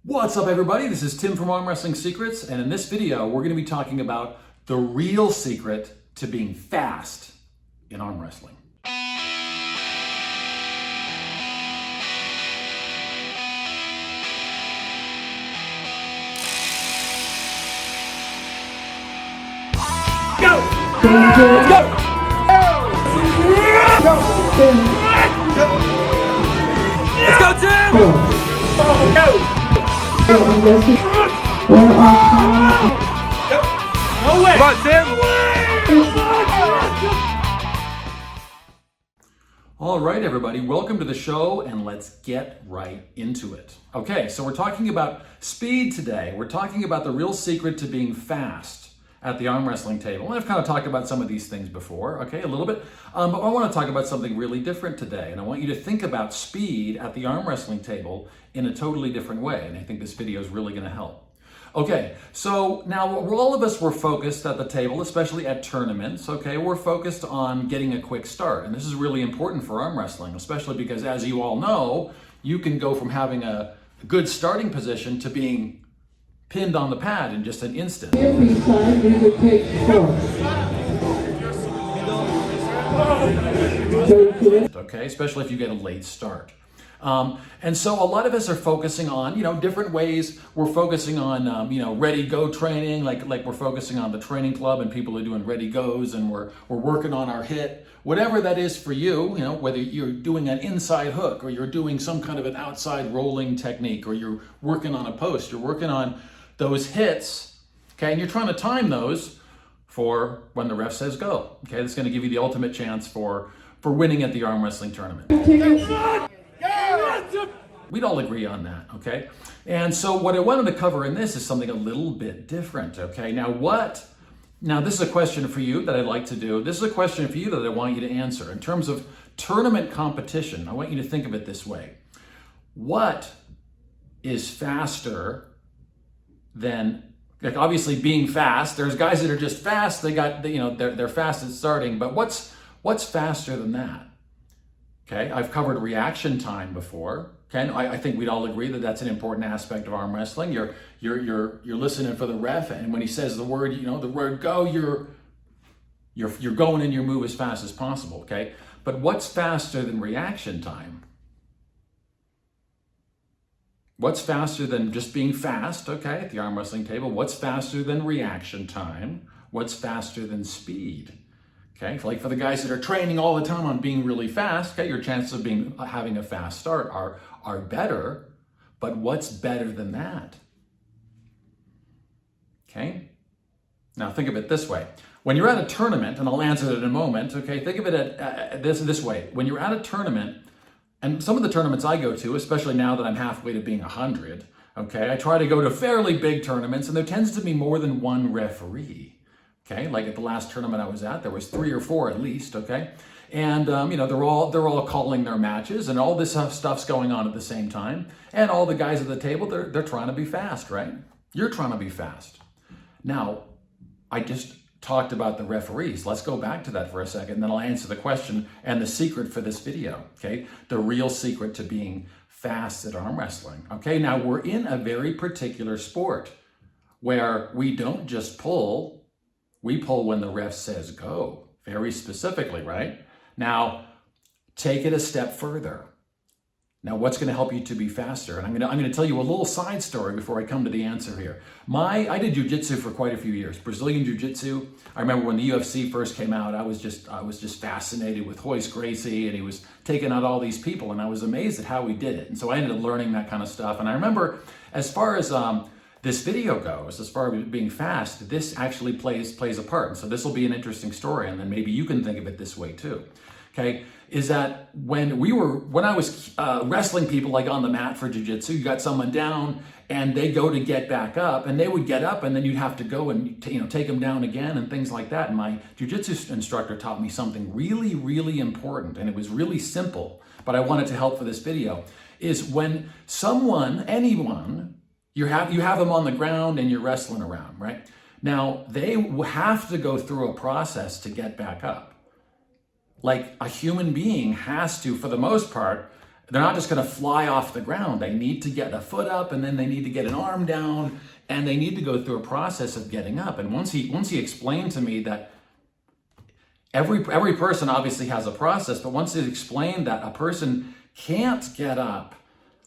What's up, everybody? This is Tim from Arm Wrestling Secrets, and in this video, we're going to be talking about the real secret to being fast in arm wrestling. Go! Go! Go! Let's go, Tim! Go! No way! Come on, Tim! All right, everybody, welcome to the show, and let's get right into it. Okay, so we're talking about speed today. We're talking about the real secret to being fast at the arm wrestling table. And I've kind of talked about some of these things before, okay, a little bit. But I want to talk about something really different today. And I want you to think about speed at the arm wrestling table in a totally different way. And I think this video is really going to help. Okay, so now all of us were focused at the table, especially at tournaments, okay? We're focused on getting a quick start. And this is really important for arm wrestling, especially because, as you all know, you can go from having a good starting position to being pinned on the pad in just an instant. Every time we would take Okay, especially if you get a late start. And so a lot of us are focusing on, different ways. We're focusing on, ready go training, like we're focusing on the training club and people are doing ready goes, and we're working on our hit, whatever that is for you, whether you're doing an inside hook or you're doing some kind of an outside rolling technique, or you're working on a post, you're working on those hits, okay, and you're trying to time those for when the ref says go, okay? That's going to give you the ultimate chance for winning at the arm wrestling tournament. We'd all agree on that, okay? And so what I wanted to cover in this is something a little bit different, okay? Now this is a question for you that I'd like to do. This is a question for you that I want you to answer. In terms of tournament competition, I want you to think of it this way. What is faster than, like, obviously being fast? There's guys that are just fast. They're fast at starting, but what's faster than that? Okay, I've covered reaction time before. Okay, I think we'd all agree that that's an important aspect of arm wrestling. You're listening for the ref, and when he says the word, the word go, you're going in your move as fast as possible. Okay, but what's faster than reaction time? What's faster than just being fast, okay, at the arm wrestling table? What's faster than reaction time? What's faster than speed? Okay, for the guys that are training all the time on being really fast, okay, your chances of having a fast start are better, but what's better than that? Okay, now think of it this way. When you're at a tournament, and I'll answer it in a moment, okay, think of it this way. When you're at a tournament, and some of the tournaments I go to, especially now that I'm halfway to being 100, okay, I try to go to fairly big tournaments, and there tends to be more than one referee. Okay, like at the last tournament I was at, there was 3 or 4 at least, okay? And, they're all calling their matches, and all this stuff's going on at the same time. And all the guys at the table, they're trying to be fast, right? You're trying to be fast. Now, I just talked about the referees. Let's go back to that for a second, and then I'll answer the question and the secret for this video, okay? The real secret to being fast at arm wrestling, okay? Now, we're in a very particular sport where we don't just pull, we pull when the ref says go, very specifically, right? Now, take it a step further. Now, what's going to help you to be faster? And I'm going to tell you a little side story before I come to the answer here. I did jiu-jitsu for quite a few years, Brazilian jiu-jitsu. I remember when the UFC first came out, I was just fascinated with Royce Gracie, and he was taking out all these people, and I was amazed at how he did it. And so I ended up learning that kind of stuff. And I remember, as far as this video goes, as far as being fast, this actually plays a part. And so this will be an interesting story, and then maybe you can think of it this way too. Okay, is that when I was wrestling people like on the mat for jiu-jitsu, you got someone down and they go to get back up, and they would get up, and then you'd have to go and take them down again and things like that. And my jiu-jitsu instructor taught me something really, really important, and it was really simple, but I wanted to help for this video, is when anyone, you have them on the ground and you're wrestling around, right? Now, they have to go through a process to get back up. Like a human being has to, for the most part, they're not just going to fly off the ground. They need to get a foot up, and then they need to get an arm down, and they need to go through a process of getting up. And once he explained to me that every person obviously has a process, but once he explained that a person can't get up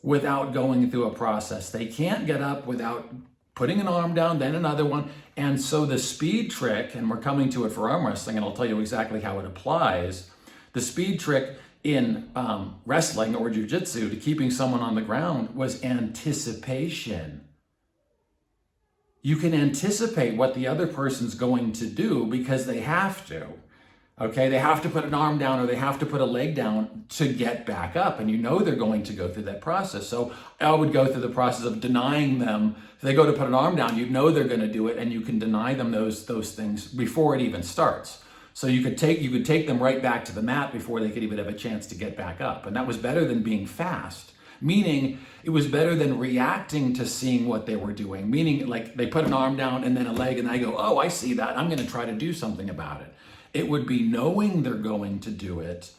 without going through a process, they can't get up without putting an arm down, then another one. And so the speed trick, and we're coming to it for arm wrestling, and I'll tell you exactly how it applies. The speed trick in wrestling or jiu-jitsu to keeping someone on the ground was anticipation. You can anticipate what the other person's going to do because they have to. Okay, they have to put an arm down or they have to put a leg down to get back up, and you know they're going to go through that process. So I would go through the process of denying them. If they go to put an arm down, you know they're going to do it, and you can deny them those things before it even starts. So you could take them right back to the mat before they could even have a chance to get back up, and that was better than being fast. Meaning it was better than reacting to seeing what they were doing. Meaning like they put an arm down and then a leg, and I go, oh, I see that. I'm going to try to do something about it. It would be knowing they're going to do it.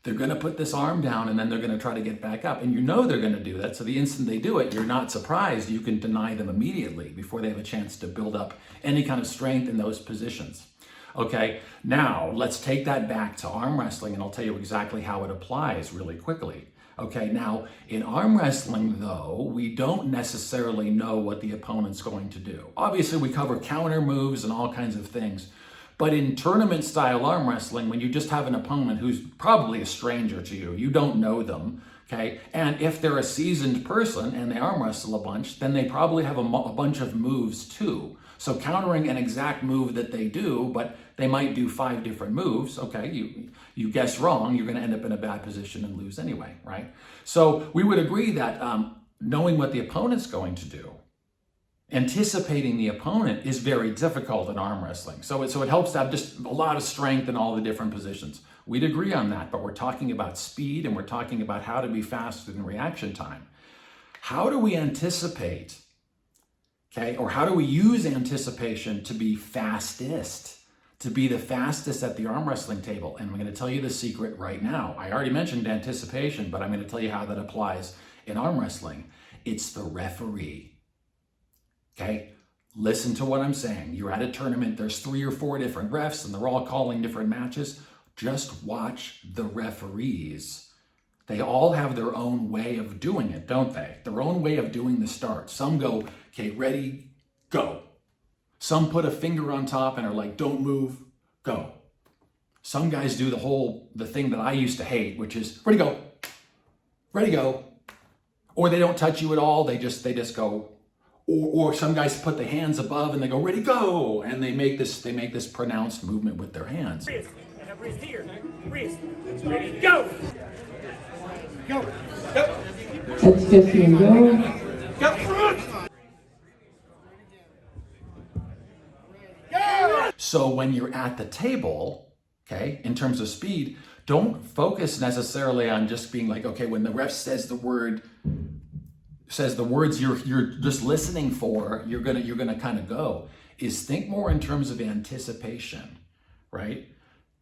They're going to put this arm down and then they're going to try to get back up. And you know they're going to do that. So the instant they do it, you're not surprised. You can deny them immediately before they have a chance to build up any kind of strength in those positions. Okay, now let's take that back to arm wrestling, and I'll tell you exactly how it applies really quickly. Okay, now in arm wrestling though, we don't necessarily know what the opponent's going to do. Obviously we cover counter moves and all kinds of things. But in tournament style arm wrestling, when you just have an opponent who's probably a stranger to you, you don't know them, okay? And if they're a seasoned person and they arm wrestle a bunch, then they probably have a bunch of moves too. So countering an exact move that they do, but they might do 5 different moves, okay? You guess wrong, you're gonna end up in a bad position and lose anyway, right? So we would agree that knowing what the opponent's going to do, anticipating the opponent is very difficult in arm wrestling. So it helps to have just a lot of strength in all the different positions. We'd agree on that, but we're talking about speed and we're talking about how to be fast in reaction time. How do we anticipate, okay, or how do we use anticipation to be fastest, to be the fastest at the arm wrestling table? And I'm going to tell you the secret right now. I already mentioned anticipation, but I'm going to tell you how that applies in arm wrestling. It's the referee. Okay, listen to what I'm saying. You're at a tournament, there's 3 or 4 different refs and they're all calling different matches. Just watch the referees. They all have their own way of doing it, don't they? Their own way of doing the start. Some go, okay, ready, go. Some put a finger on top and are like, don't move, go. Some guys do the thing that I used to hate, which is ready, go, ready, go. Or they don't touch you at all, they just go. Or some guys put the hands above and they go, ready, go. And they make this pronounced movement with their hands. Wrist, and a wrist here. Wrist, ready, go. Go. Go. That's just your go. Go. So when you're at the table, okay, in terms of speed, don't focus necessarily on just being like, okay, when the ref says the words you're just listening for, you're gonna kind of go. Is think more in terms of anticipation, right?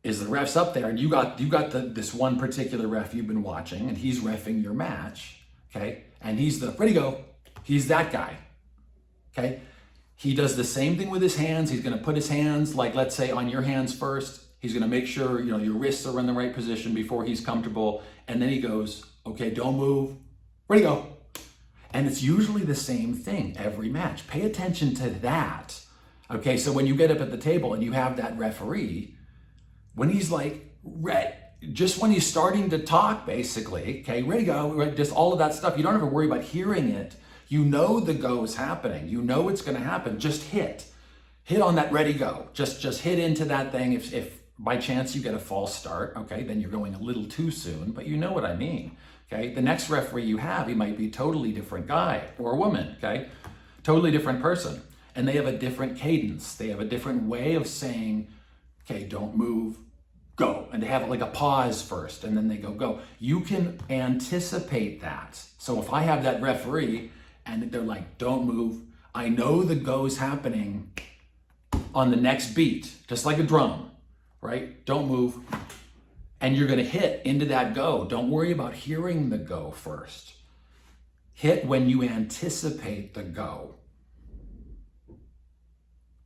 Is the ref's up there and you got this one particular ref you've been watching and he's reffing your match, okay? And he's the ready go. He's that guy, okay? He does the same thing with his hands. He's gonna put his hands, like let's say on your hands first. He's gonna make sure your wrists are in the right position before he's comfortable. And then he goes, okay, don't move, ready go. And it's usually the same thing every match. Pay attention to that. Okay, so when you get up at the table and you have that referee, when he's like, just when he's starting to talk, basically, okay, ready, go, just all of that stuff, you don't have to worry about hearing it. You know the go is happening. You know it's gonna happen. Just hit on that ready, go. Just hit into that thing. If by chance you get a false start, okay, then you're going a little too soon, but you know what I mean. Okay, the next referee you have, he might be a totally different guy or woman, okay? Totally different person. And they have a different cadence. They have a different way of saying, okay, don't move, go. And they have like a pause first and then they go. You can anticipate that. So if I have that referee and they're like, don't move, I know the go's happening on the next beat, just like a drum, right? Don't move. and you're going to hit into that go. Don't worry about hearing the go first. Hit when you anticipate the go.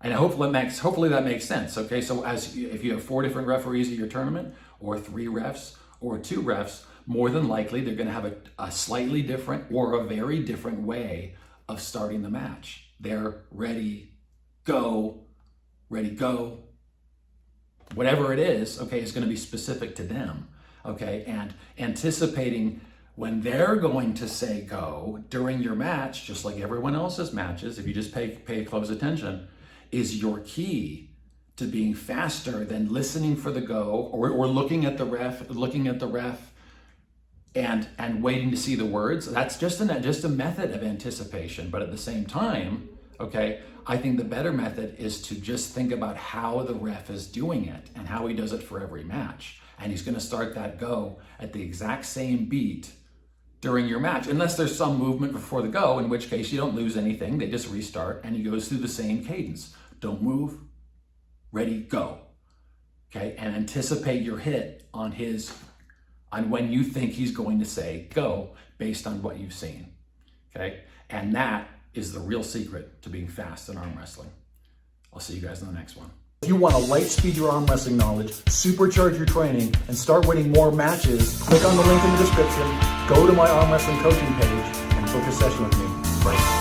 And hopefully that makes sense. Okay, so if you have 4 different referees at your tournament, or 3 refs, or 2 refs, more than likely they're going to have a slightly different or a very different way of starting the match. They're ready, go, whatever it is, okay, is going to be specific to them, okay? And anticipating when they're going to say go during your match, just like everyone else's matches, if you just pay close attention, is your key to being faster than listening for the go or looking at the ref and waiting to see the words. That's just a method of anticipation. But at the same time, okay, I think the better method is to just think about how the ref is doing it and how he does it for every match. And he's going to start that go at the exact same beat during your match, unless there's some movement before the go, in which case you don't lose anything. They just restart and he goes through the same cadence. Don't move, ready, go. Okay, and anticipate your hit on when you think he's going to say go based on what you've seen. Okay, and that is the real secret to being fast in arm wrestling. I'll see you guys in the next one. If you want to light speed your arm wrestling knowledge, supercharge your training, and start winning more matches, click on the link in the description, go to my arm wrestling coaching page, and book a session with me right now.